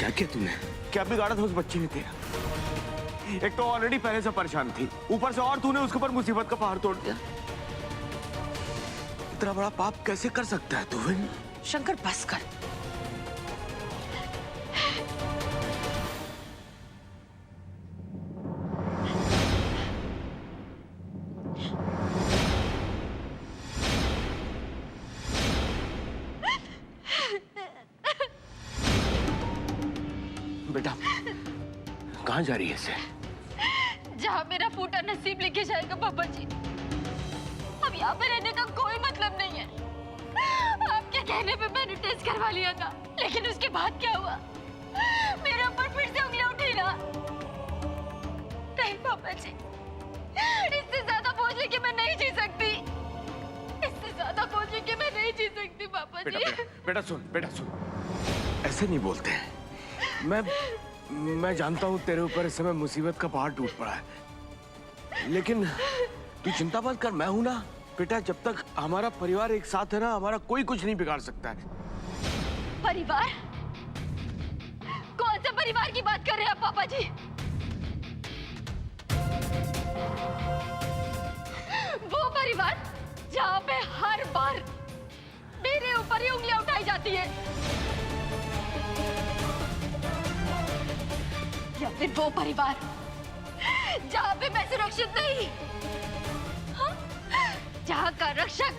क्या किया तूने? क्या बिगाड़ा था उस बच्चे ने तेरा? एक तो ऑलरेडी पहले से परेशान थी, ऊपर से और तूने उसके ऊपर मुसीबत का पहाड़ तोड़ दिया। इतना बड़ा पाप कैसे कर सकता है तू? शंकर बस कर। बेटा कहाँ जा रही है इसे? जहाँ मेरा फूटा नसीब लेके जाएगा पापा जी। अब यहाँ पे रहने का कोई मतलब नहीं है। आपके कहने पे मैंने टेस्ट करवा लिया था, लेकिन उसके बाद क्या हुआ? मेरे ऊपर फिर से उंगलियां उठी ना। नहीं पापा जी, इससे ज्यादा बोझ लेके मैं नहीं जी सकती। इससे ज्यादा बोझ लेके मैं नहीं जी सकती पापा जी। बेटा सुन, बेटा सुन, ऐसे नहीं बोलते हैं। मैं जानता हूँ तेरे ऊपर इस समय मुसीबत का पहाड़ टूट पड़ा है, लेकिन तू चिंता मत कर, मैं हूं ना। बेटा जब तक हमारा परिवार एक साथ है ना, हमारा कोई कुछ नहीं बिगाड़ सकता है। परिवार? कौन से परिवार की बात कर रहे हैं आप पापा जी? वो परिवार जहाँ पे हर बार मेरे ऊपर ही उंगलियां उठाई जाती है, या फिर वो परिवार जहाँ पे मैं सुरक्षित नहीं, हाँ? जहाँ का रक्षक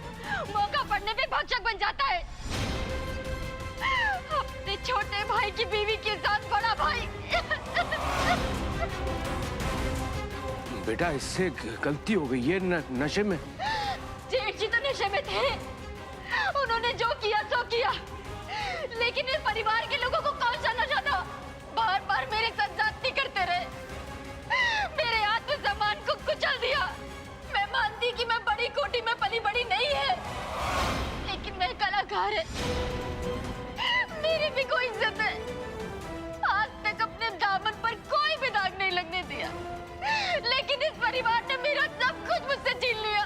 मौका पड़ने पे भक्षक बन जाता है। अपने छोटे भाई की बीवी के साथ बड़ा भाई। बेटा इससे गलती हो गई, ये नशे में। जेठ जी तो नशे में थे, उन्होंने जो किया सो किया, लेकिन इस परिवार के लोगों को कौन सा नशा था? बार बार मेरे साथ जाती करते रहे, मेरे आत्मसम्मान को कुचल दिया। मैं मानती कि मैं बड़ी कोठी में पली बड़ी नहीं है, लेकिन मैं कलाकार है, मेरी भी कोई इज्जत है। आज तक अपने दामन पर कोई भी दाग नहीं लगने दिया, लेकिन इस परिवार ने मेरा सब कुछ मुझसे छीन लिया।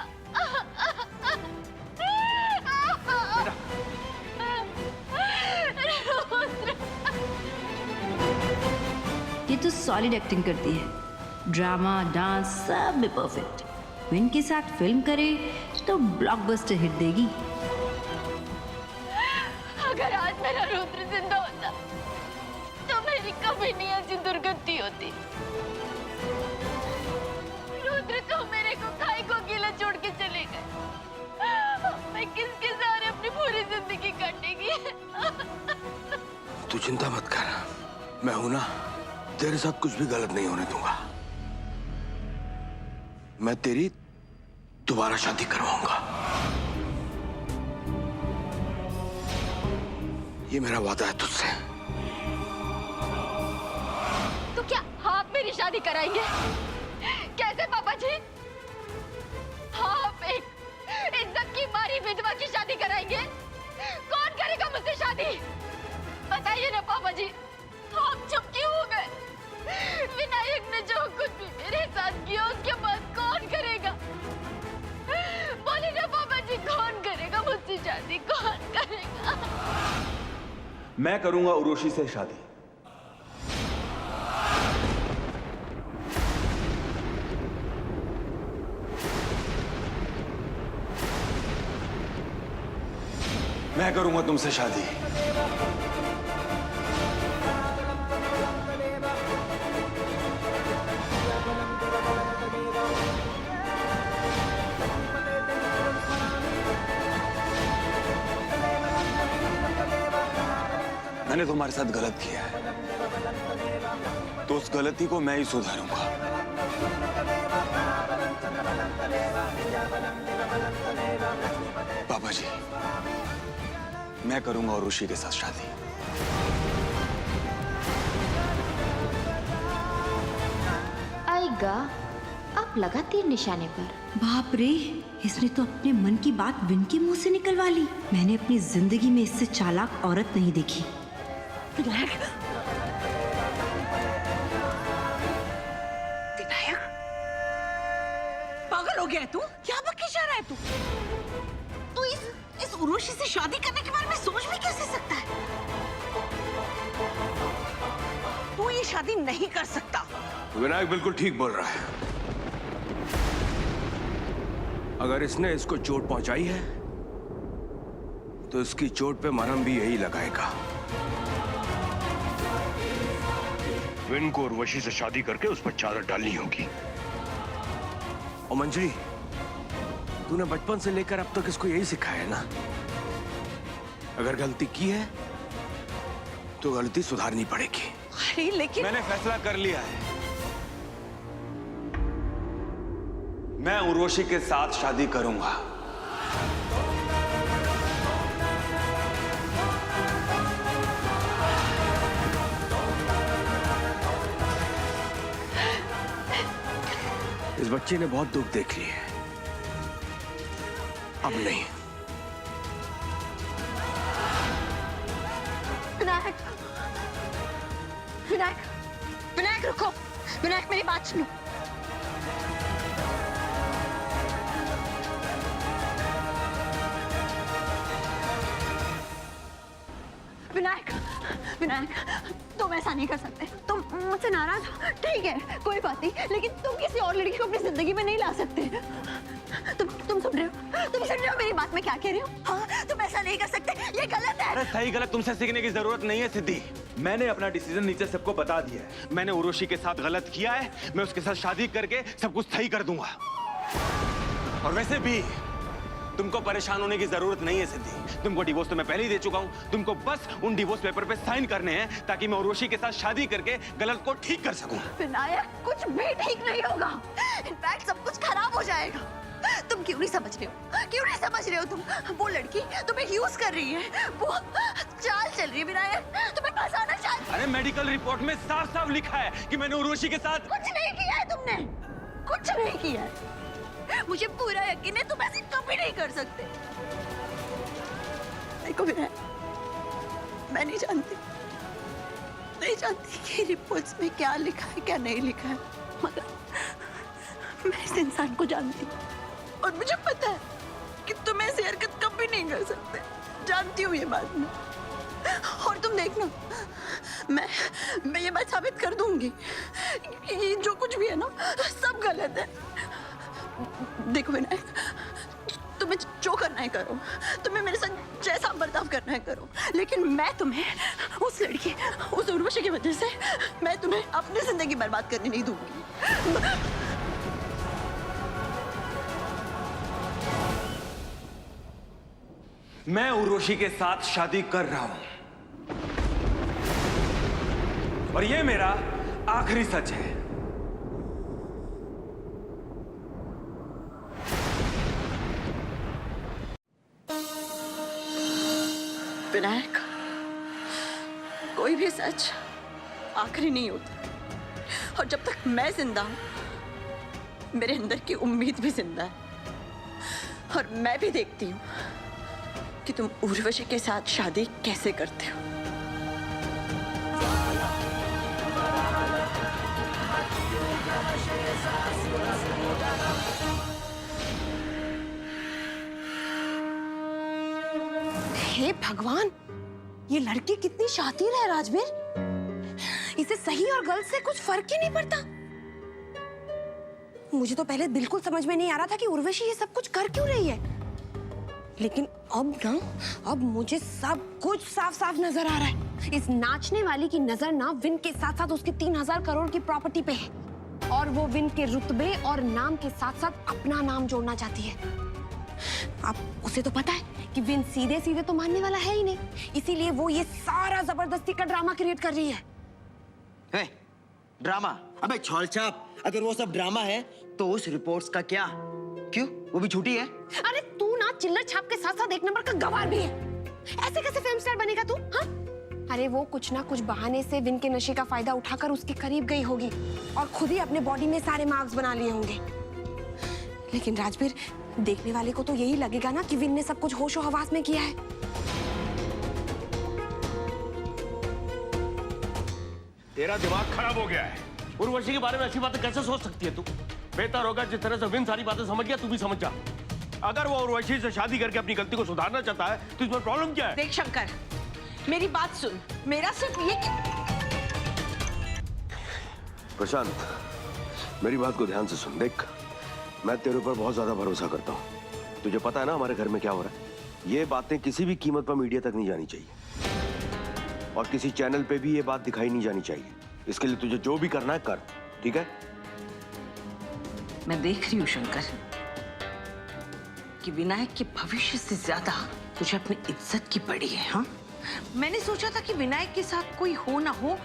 ये तो सॉलिड एक्टिंग करती है, ड्रामा डांस सब में परफेक्ट। विन के साथ फिल्म करे तो ब्लॉकबस्टर हिट देगी। अगर आज मेरा रुद्र जिंदा होता तो मेरी कभी नहीं ऐसी दुर्गति होती। रुद्र तो मेरे को खाई को गीला छोड़ के चले गए। मैं किसके सहारे अपनी पूरी जिंदगी काटेगी? तू चिंता मत कर, मैं हूं ना, तेरे साथ कुछ भी गलत नहीं होने दूंगा। मैं तेरी दोबारा शादी करवाऊंगा, ये मेरा वादा है तुझसे। तो क्या आप मेरी शादी कराएंगे? कैसे पापा जी? आप एक इज्जत की मारी विधवा की शादी कराएंगे? कौन करेगा मुझसे शादी? बताइए ना पापा जी, आप चुप क्यों हो गए? विनायक ने जो कुछ भी मेरे साथ किया उसके बाद कौन करेगा? बोलिए ना पापा जी, कौन करेगा मुझसे शादी? कौन करेगा? मैं करूंगा उर्वशी से शादी। मैं करूंगा तुमसे शादी। मैंने तुम्हारे साथ गलत किया है, तो उस गलती को मैं ही सुधारूंगा। पापा जी, मैं करूंगा उर्वशी के साथ शादी। आएगा, आप लगा तीर निशाने पर। बाप रे, इसने तो अपने मन की बात विन के मुंह से निकलवा ली। मैंने अपनी जिंदगी में इससे चालाक औरत नहीं देखी। विनायक, विनायक पागल हो गया है तू? क्या बकवास कर रहा है तू? तू इस उर्वशी से शादी करने के बारे में सोच भी कैसे सकता है? तू ये शादी नहीं कर सकता। विनायक बिल्कुल ठीक बोल रहा है। अगर इसने इसको चोट पहुंचाई है तो इसकी चोट पे मरहम भी यही लगाएगा। विन को उर्वशी से शादी करके उस पर चादर डालनी होगी। और मंजरी, तूने बचपन से लेकर अब तक इसको यही सिखाया है ना, अगर गलती की है तो गलती सुधारनी पड़ेगी। अरे लेकिन मैंने फैसला कर लिया है। मैं उर्वशी के साथ शादी करूंगा। इस बच्चे ने बहुत दुख देख लिए, अब नहीं। विनायक, विनायक, विनायक रुको। विनायक मेरी बात सुनो। विनायक, विनायक, तुम ऐसा नहीं कर सकते। तुम मुझसे नाराज हो, ठीक है, कोई बात नहीं, लेकिन तुम किसी और लड़की को अपनी जिंदगी में नहीं ला सकते। तुम सुन रहे हो? तुम सुन रहे हो मेरी बात? मैं क्या कह रही हूँ? हाँ, तुम ऐसा नहीं कर सकते, ये गलत है। अरे सही गलत तुमसे सीखने की जरूरत नहीं है सिद्धि। मैंने अपना डिसीजन नीचे सबको बता दिया है। मैंने उर्वशी के साथ गलत किया है, मैं उसके साथ शादी करके सब कुछ सही कर दूंगा। और वैसे भी तुमको परेशान होने की जरूरत नहीं है सिद्धि। तुमको डिवोर्स तो मैं पहले ही दे चुका हूं। तुमको बस उन डिवोर्स पेपर पे साइन करने हैं ताकि मैं उर्वशी के साथ शादी करके गलत को ठीक कर सकूं। विनायक, कुछ भी ठीक नहीं होगा। इनफैक्ट सब कुछ खराब हो जाएगा। तुम क्यों नहीं समझ रहे हो? क्यों नहीं समझ रहे हो तुम? वो लड़की तुम्हें यूज कर रही है, वो चाल चल रही है विनायक, तुम्हें फंसाना चाहती है। अरे मेडिकल रिपोर्ट में साफ साफ लिखा है कि मैंने उर्वशी के साथ कुछ नहीं किया है तुमने, कुछ नहीं किया है। मुझे पूरा यकीन है तुम ऐसे कभी नहीं कर सकते। देखो विनायक, मैं नहीं जानती कि रिपोर्ट्स में क्या लिखा है क्या नहीं लिखा है, मगर मैं इस इंसान को जानती हूँ और मुझे पता है कि तुम ऐसी हरकत कभी नहीं कर सकते। जानती हूँ ये बात मैं। और तुम देखना, मैं ये बात साबित कर दूंगी कि ये जो कुछ भी है ना, सब गलत है। देखो विनायक, तुम्हें जो करना है करो, तुम्हें मेरे साथ जैसा बर्ताव करना है करो, लेकिन मैं तुम्हें उस लड़की, उस उर्वशी की वजह से मैं तुम्हें अपनी जिंदगी बर्बाद करने नहीं दूंगी। मैं उर्वशी के साथ शादी कर रहा हूं और ये मेरा आखिरी सच है। विनायक, कोई भी सच आखिरी नहीं होता, और जब तक मैं जिंदा हूं मेरे अंदर की उम्मीद भी जिंदा है। और मैं भी देखती हूँ कि तुम उर्वशी के साथ शादी कैसे करते हो। हे भगवान, ये लड़की कितनी शातिर है राजवीर। इसे सही और गलत से कुछ फर्क ही नहीं पड़ता। मुझे तो पहले बिल्कुल समझ में नहीं आ रहा था कि उर्वशी ये सब कुछ कर क्यों रही है, लेकिन अब मुझे सब कुछ साफ साफ नजर आ रहा है। इस नाचने वाली की नजर ना विन के साथ साथ उसकी 3000 करोड़ की प्रॉपर्टी पे है, और वो विन के रुतबे और नाम के साथ साथ अपना नाम जोड़ना चाहती है। अब उसे तो पता है कि विन सीधे सीधे तो मानने वाला है ही नहीं, इसीलिए वो ये सारा जबरदस्ती का ड्रामा क्रिएट कर रही है। है ड्रामा? अबे छौलछाप, अगर वो सब ड्रामा है तो उस रिपोर्ट्स का क्या? क्यों, वो भी झूठी है? अरे तू ना चिल्लर छाप के साथ साथ एक नंबर का गवार भी है। ऐसे कैसे फिल्म स्टार बनेगा तू? हाँ, अरे वो कुछ ना कुछ बहाने से विन के नशे का फायदा उठाकर उसके करीब गई होगी और खुद ही अपने बॉडी में सारे मार्क्स बना लिए होंगे। लेकिन राजवीर, देखने वाले को तो यही लगेगा ना कि विन ने सब कुछ होशो हवास में किया है। तेरा दिमाग खराब हो गया है। उर्वशी के बारे में ऐसी बातें कैसे सोच सकती है तू? बेहतर होगा जिस तरह से विन सारी बातें समझ गया, तू भी समझ जा। अगर वो उर्वशी से शादी करके अपनी गलती को सुधारना चाहता है तो इसमें प्रॉब्लम क्या है? देख शंकर, मेरी बात सुन। मेरा सिर्फ ये प्रशांत, मेरी बात को ध्यान से सुन। देख, मैं तेरे ऊपर बहुत ज्यादा भरोसा करता हूँ। तुझे पता है ना हमारे घर में क्या हो रहा है। ये बातें किसी भी कीमत पर मीडिया तक नहीं जानी चाहिए और किसी चैनल पे भी ये बात दिखाई नहीं जानी चाहिए। इसके लिए तुझे जो भी करना है कर, ठीक है? मैं देख रही हूँ शंकर कि विनायक के भविष्य से ज्यादा तुझे अपनी इज्जत की पड़ी है। हाँ, मैंने सोचा था कि विनायक के साथ कोई हो ना हो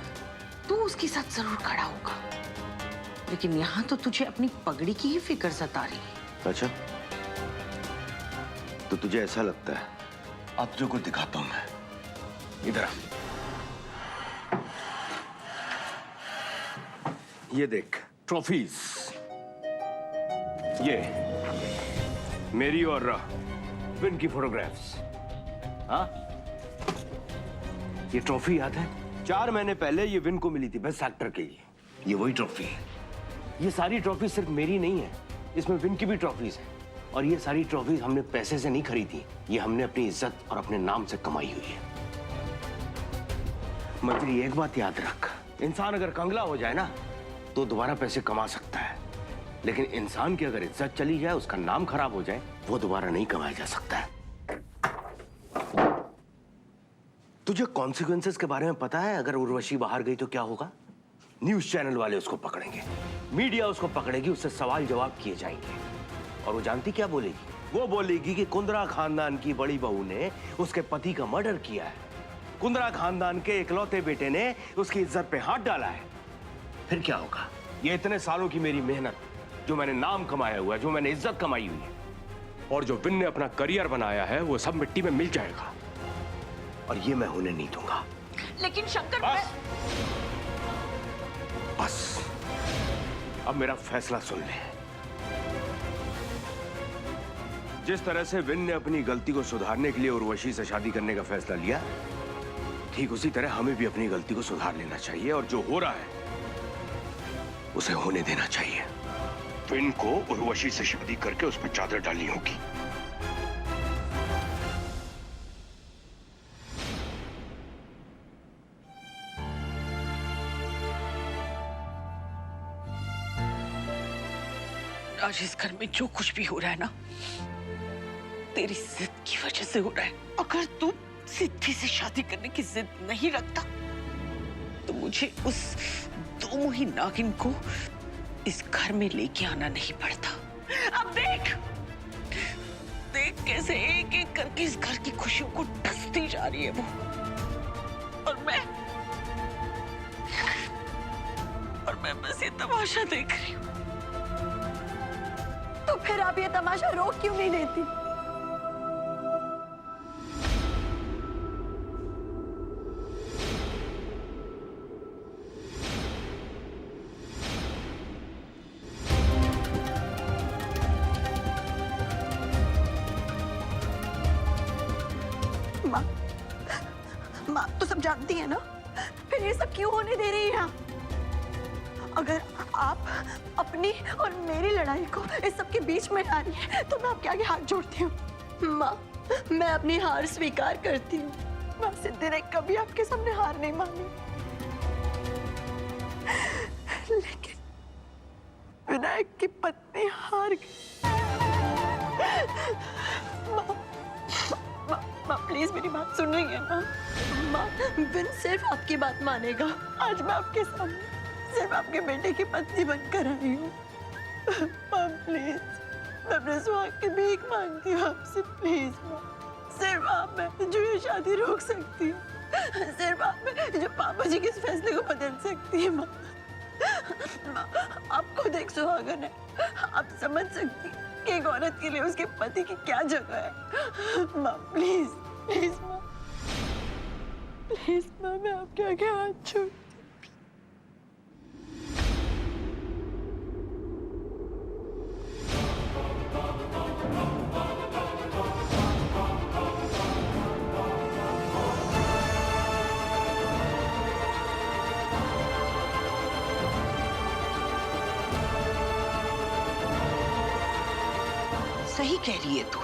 तू उसके साथ जरूर खड़ा होगा, लेकिन यहाँ तो तुझे अपनी पगड़ी की ही फिक्र सता रही है। अच्छा, तो तुझे ऐसा लगता है? अब जो कुछ दिखाता हूं मैं, इधर आ। ये देख ट्रॉफीज, ये मेरी और विन की फोटोग्राफ्स। हाँ, ये ट्रॉफी याद है? 4 महीने पहले ये विन को मिली थी बेस्ट एक्टर के लिए। ये वही ट्रॉफी है। ये सारी ट्रॉफी सिर्फ मेरी नहीं है, इसमें विन की भी ट्रॉफीज है। और ये सारी ट्रॉफीज हमने पैसे से नहीं खरीदी, ये हमने अपनी इज्जत और अपने नाम से कमाई हुई है। मंत्री, एक बात याद रख, इंसान अगर कंगला हो जाए ना तो दोबारा पैसे कमा सकता है, लेकिन इंसान की अगर इज्जत चली जाए, उसका नाम खराब हो जाए, वो दोबारा नहीं कमाया जा सकता है। तुझे कॉन्सिक्वेंसेस के बारे में पता है? अगर उर्वशी बाहर गई तो क्या होगा? न्यूज चैनल वाले उसको पकड़ेंगे, मीडिया उसको पकड़ेगी, उससे सवाल जवाब किए जाएंगे। और वो जानती क्या बोलेगी? वो बोलेगी कि कुंद्रा खानदान की बड़ी बहू ने उसके पति का मर्डर किया है, कुंद्रा खानदान के इकलौते बेटे ने उसकी इज्जत पे हाथ डाला है। फिर क्या होगा? ये इतने सालों की मेरी मेहनत, जो मैंने नाम कमाया हुआ है, जो मैंने इज्जत कमाई हुई है, और जो विन ने अपना करियर बनाया है, वो सब मिट्टी में मिल जाएगा। और ये मैं होने नहीं दूंगा। लेकिन शंकर, बस अब मेरा फैसला सुन ले। जिस तरह से विन ने अपनी गलती को सुधारने के लिए उर्वशी से शादी करने का फैसला लिया, ठीक उसी तरह हमें भी अपनी गलती को सुधार लेना चाहिए और जो हो रहा है उसे होने देना चाहिए। विन को उर्वशी से शादी करके उस पर चादर डालनी होगी। आज इस घर में जो कुछ भी हो रहा है ना, तेरी जिद की वजह से हो रहा है। अगर तू सिद्धि से शादी करने की जिद नहीं रखता तो मुझे उस 2 मुही नागिन को इस घर में लेके आना नहीं पड़ता। अब देख देख कैसे एक एक करके इस घर की खुशियों को ढसती जा रही है वो, और मैं बस ये तमाशा देख रही हूँ। तो फिर आप ये तमाशा रोक क्यों नहीं देती? माँ तो सब जानती है ना, फिर ये सब क्यों होने दे रही है? अगर आप अपनी और मेरी लड़ाई को इस सब के बीच में ला रही है तो मैं आपके आगे हाथ जोड़ती हूँ। माँ, मैं अपनी हार स्वीकार करती हूँ। माँ, सिद्धि ने कभी आपके सामने हार नहीं मानी, लेकिन विनायक की पत्नी हार गई। माँ प्लीज मेरी बात सुन रही है ना? माँ, विन सिर्फ आपकी बात मानेगा। आज मैं आपके सामने सिर्फ आपके बेटे की पत्नी बनकर आई हूँ। माँ प्लीज, मैं अपने सुहाग की भीख मांगती हूँ आपसे, प्लीज माँ। सिर्फ आप में जो ये शादी रोक सकती है, सिर्फ आप में जो पापा जी के इस फैसले को बदल सकती है। माँ, आप खुद एक सुहागन है, आप समझ सकती हैं कि एक औरत के लिए उसके पति की क्या जगह है। माँ प्लीज, प्लीज माँ, प्लीज माँ, मैं आपके आगे हाथ छोड़। सही कह रही है तू,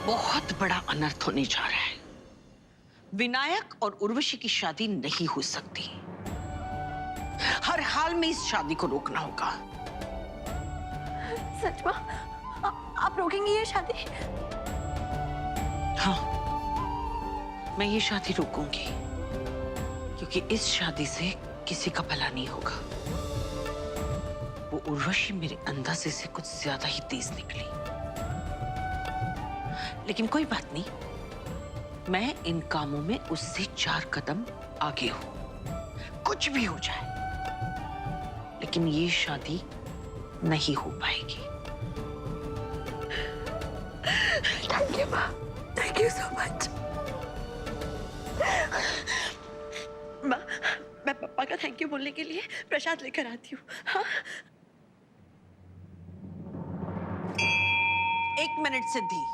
बहुत बड़ा अनर्थ होने जा रहा है। विनायक और उर्वशी की शादी नहीं हो सकती। हर हाल में इस शादी को रोकना होगा। सच माँ, आप रोकेंगी ये शादी? हाँ, मैं ये शादी रोकूंगी, क्योंकि इस शादी से किसी का भला नहीं होगा। वो उर्वशी मेरे अंदाजे से कुछ ज्यादा ही तेज निकली, लेकिन कोई बात नहीं, मैं इन कामों में उससे 4 कदम आगे हूं। कुछ भी हो जाए, लेकिन ये शादी नहीं हो पाएगी। थैंक यू माँ, थैंक यू सो मच। माँ, मैं पापा का थैंक यू बोलने के लिए प्रसाद लेकर आती हूँ। हाँ? 1 मिनट सिद्धि।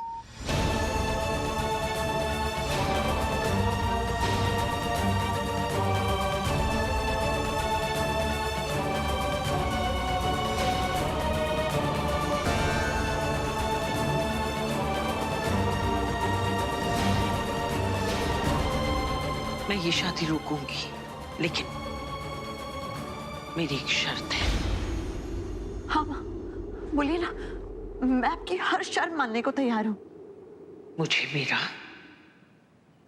मैं ये शादी रोकूंगी, लेकिन मेरी एक शर्त है। हाँ माँ, बोलिए ना, मैं आपकी हर शर्त मानने को तैयार हूँ। मुझे मेरा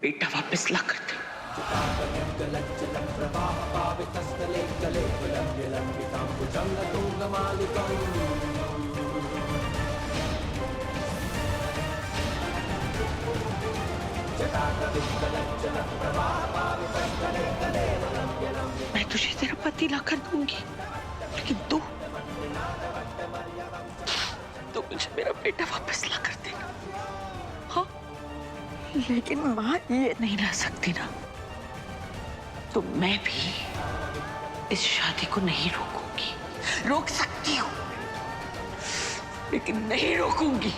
बेटा वापस ला कर दे। मैं तुझे तेरा पति ला कर दूंगी, लेकिन तू मुझे मेरा बेटा वापस ला कर देना। हाँ, लेकिन माँ ये नहीं ला सकती ना, तो मैं भी इस शादी को नहीं रोकूंगी। रोक सकती हूँ, लेकिन नहीं रोकूंगी।